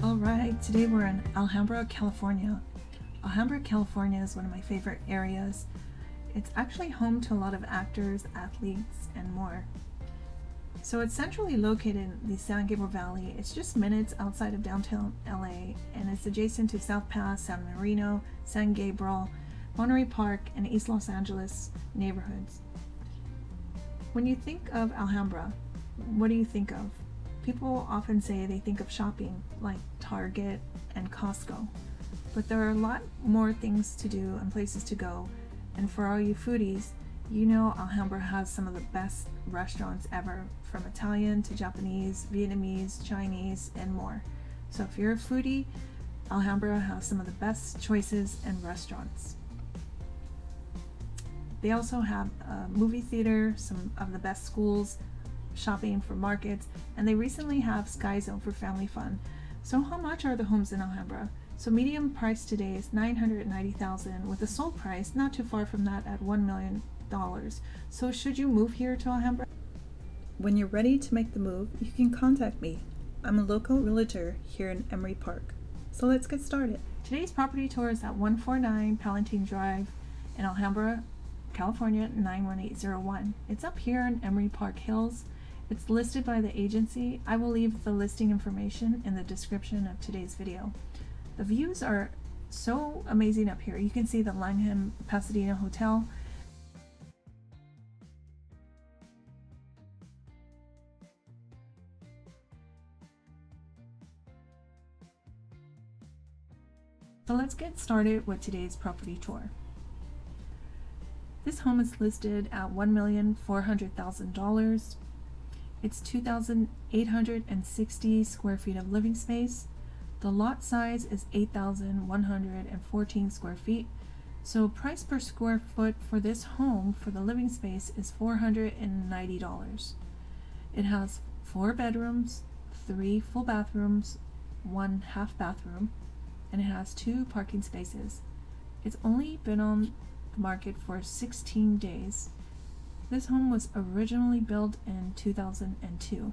Alright, today we're in Alhambra, California. Alhambra, California is one of my favorite areas. It's actually home to a lot of actors, athletes, and more. So it's centrally located in the San Gabriel Valley. It's just minutes outside of downtown LA, and it's adjacent to South Pass, San Marino, San Gabriel, Monterey Park, and East Los Angeles neighborhoods. When you think of Alhambra, what do you think of? People often say they think of shopping like Target and Costco, but there are a lot more things to do and places to go, and for all you foodies, you know Alhambra has some of the best restaurants ever, from Italian to Japanese, Vietnamese, Chinese, and more. So if you're a foodie, Alhambra has some of the best choices and restaurants. They also have a movie theater, some of the best schools, shopping for markets, and they recently have Sky Zone for family fun. So how much are the homes in Alhambra? So medium price today is $990,000, with a sold price not too far from that at $1 million. So should you move here to Alhambra? When you're ready to make the move, you can contact me. I'm a local realtor here in Emery Park. So let's get started. Today's property tour is at 149 Palatine Drive in Alhambra, California 91801. It's up here in Emery Park Hills. It's listed by the agency. I will leave the listing information in the description of today's video. The views are so amazing up here. You can see the Langham Pasadena Hotel. So let's get started with today's property tour. This home is listed at $1,400,000. It's 2,860 square feet of living space. The lot size is 8,114 square feet. So price per square foot for this home for the living space is $490. It has 4 bedrooms, 3 full bathrooms, 1 half bathroom, and it has 2 parking spaces. It's only been on the market for 16 days. This home was originally built in 2002.